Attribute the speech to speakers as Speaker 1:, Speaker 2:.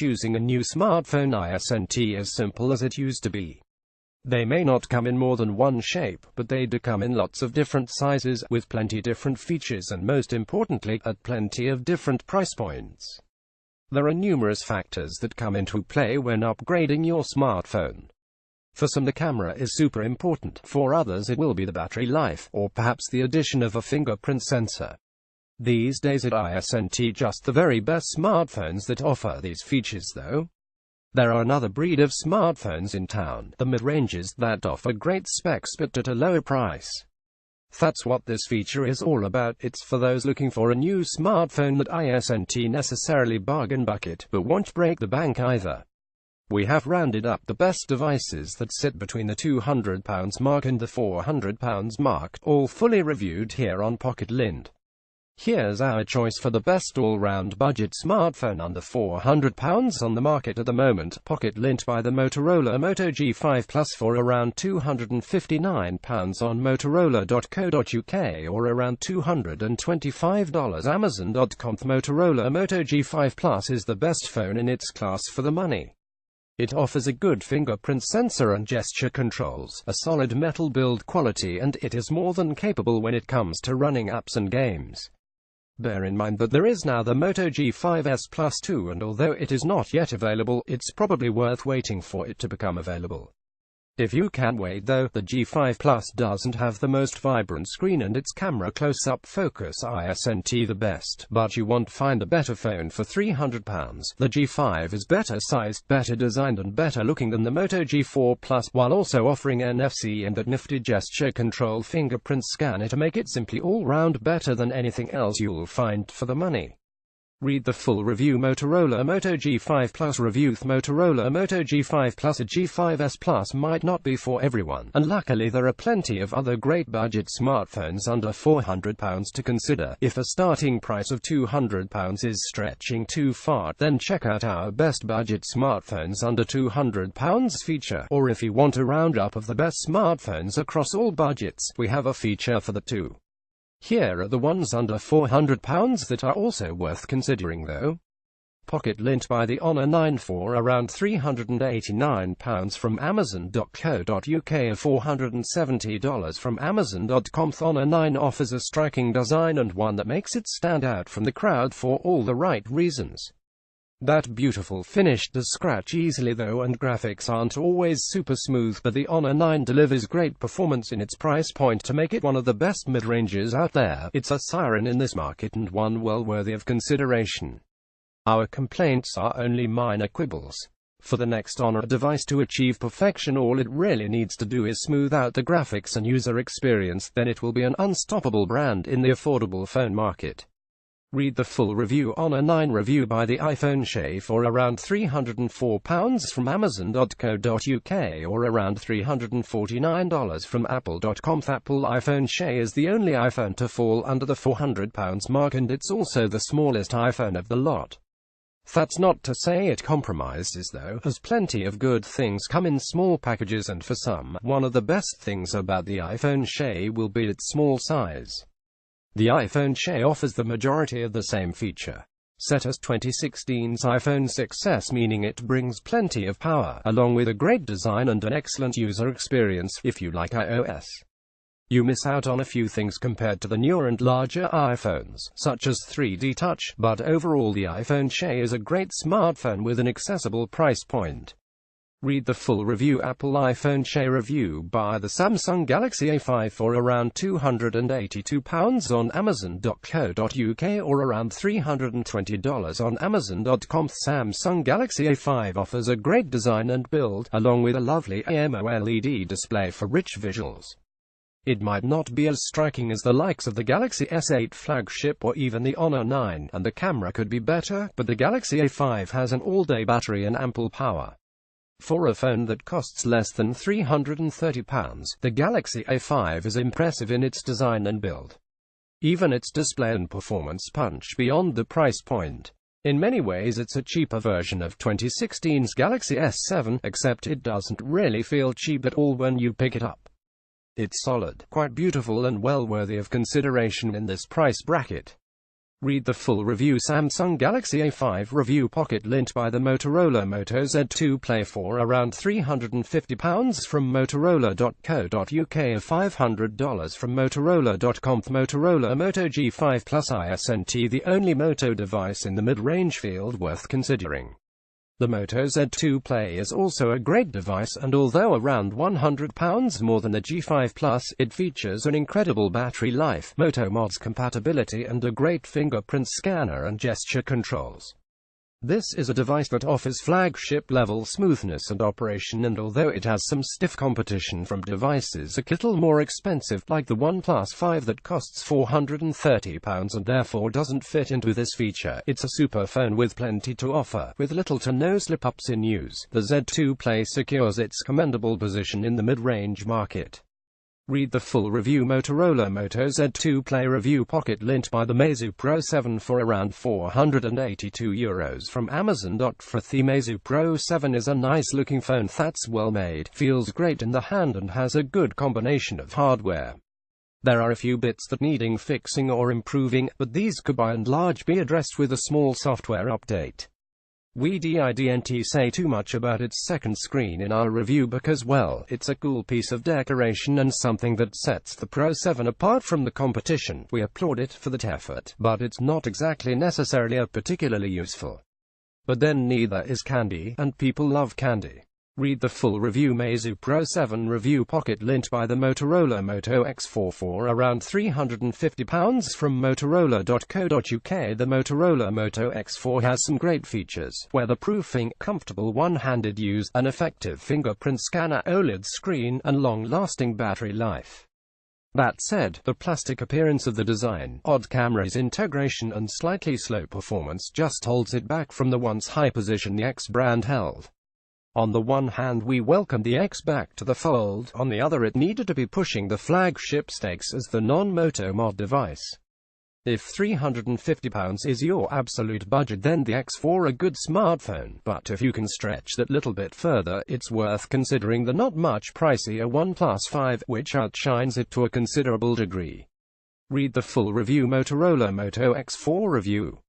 Speaker 1: choosing a new smartphone isn't as simple as it used to be. They may not come in more than one shape, but they do come in lots of different sizes, with plenty different features and most importantly, at plenty of different price points. There are numerous factors that come into play when upgrading your smartphone. For some the camera is super important, for others it will be the battery life, or perhaps the addition of a fingerprint sensor. These days it isn't just the very best smartphones that offer these features though. There are another breed of smartphones in town, the mid-ranges, that offer great specs but at a lower price. That's what this feature is all about. It's for those looking for a new smartphone that isn't necessarily bargain bucket, but won't break the bank either. We have rounded up the best devices that sit between the £200 mark and the £400 mark, all fully reviewed here on Pocket-lint. Here's our choice for the best all-round budget smartphone under £400 on the market at the moment. Pocket-lint by the Motorola Moto G5 Plus for around £259 on motorola.co.uk or around $225 Amazon.com. The Motorola Moto G5 Plus is the best phone in its class for the money. It offers a good fingerprint sensor and gesture controls, a solid metal build quality, and it is more than capable when it comes to running apps and games. Bear in mind that there is now the Moto G5s Plus 2, and although it is not yet available, it's probably worth waiting for it to become available. If you can wait though, the G5 Plus doesn't have the most vibrant screen and its camera close-up focus isn't the best, but you won't find a better phone for £300. The G5 is better sized, better designed and better looking than the Moto G4 Plus, while also offering NFC and that nifty gesture control fingerprint scanner to make it simply all-round better than anything else you'll find for the money. Read the full review. Motorola Moto G5 Plus review. Motorola Moto G5 Plus. A G5s Plus might not be for everyone, and luckily there are plenty of other great budget smartphones under £400 to consider. If a starting price of £200 is stretching too far, then check out our best budget smartphones under £200 feature, or if you want a roundup of the best smartphones across all budgets, we have a feature for the two. Here are the ones under £400 that are also worth considering though. Pocket-lint by the Honor 9 for around £389 from Amazon.co.uk or $470 from Amazon.com. The Honor 9 offers a striking design and one that makes it stand out from the crowd for all the right reasons. That beautiful finish does scratch easily though, and graphics aren't always super smooth, but the Honor 9 delivers great performance in its price point to make it one of the best mid-ranges out there. It's a siren in this market and one well worthy of consideration. Our complaints are only minor quibbles. For the next Honor device to achieve perfection, all it really needs to do is smooth out the graphics and user experience, then it will be an unstoppable brand in the affordable phone market. Read the full review. Honor 9 review by the iPhone SE for around £304 from Amazon.co.uk or around $349 from Apple.com. The Apple iPhone SE is the only iPhone to fall under the £400 mark, and it's also the smallest iPhone of the lot. That's not to say it compromises though, as plenty of good things come in small packages, and for some, one of the best things about the iPhone SE will be its small size. The iPhone SE offers the majority of the same feature set as 2016's iPhone 6s, meaning it brings plenty of power, along with a great design and an excellent user experience. If you like iOS, you miss out on a few things compared to the newer and larger iPhones, such as 3D Touch, but overall the iPhone SE is a great smartphone with an accessible price point. Read the full review. Apple iPhone SE review by the Samsung Galaxy A5 for around £282 on Amazon.co.uk or around $320 on Amazon.com. Samsung Galaxy A5 offers a great design and build, along with a lovely AMOLED display for rich visuals. It might not be as striking as the likes of the Galaxy S8 flagship or even the Honor 9, and the camera could be better, but the Galaxy A5 has an all-day battery and ample power. For a phone that costs less than £330, the Galaxy A5 is impressive in its design and build. Even its display and performance punch beyond the price point. In many ways it's a cheaper version of 2016's Galaxy S7, except it doesn't really feel cheap at all when you pick it up. It's solid, quite beautiful and well worthy of consideration in this price bracket. Read the full review. Samsung Galaxy A5 review. Pocket-lint by the Motorola. Moto Z2 Play for around £350 from Motorola.co.uk, $500 from Motorola.com. Motorola Moto G5 Plus ISNT, the only Moto device in the mid-range field worth considering. The Moto Z2 Play is also a great device, and although around £100 more than the G5 Plus, it features an incredible battery life, Moto Mods compatibility, and a great fingerprint scanner and gesture controls. This is a device that offers flagship-level smoothness and operation, and although it has some stiff competition from devices a little more expensive, like the OnePlus 5 that costs £430 and therefore doesn't fit into this feature, it's a super phone with plenty to offer, with little to no slip-ups in use. The Z2 Play secures its commendable position in the mid-range market. Read the full review. Motorola Moto Z2 Play review. Pocket-lint by the Meizu Pro 7 for around €482 from Amazon.fr. The Meizu Pro 7 is a nice-looking phone that's well made, feels great in the hand, and has a good combination of hardware. There are a few bits that needing fixing or improving, but these could by and large be addressed with a small software update. We didn't say too much about its second screen in our review because, well, it's a cool piece of decoration and something that sets the Pro 7 apart from the competition. We applaud it for that effort, but it's not exactly necessarily a particularly useful. But then neither is candy, and people love candy. Read the full review. Meizu Pro 7 review. Pocket-lint by the Motorola Moto X4 for around £350 from Motorola.co.uk. The Motorola Moto X4 has some great features: weatherproofing, comfortable one-handed use, an effective fingerprint scanner, OLED screen, and long-lasting battery life. That said, the plastic appearance of the design, odd camera's integration, and slightly slow performance just holds it back from the once high position the X brand held. On the one hand, we welcome the X back to the fold, on the other it needed to be pushing the flagship stakes as the non-Moto mod device. If £350 is your absolute budget, then the X4 a good smartphone, but if you can stretch that little bit further, it's worth considering the not much pricier OnePlus 5, which outshines it to a considerable degree. Read the full review. Motorola Moto X4 review.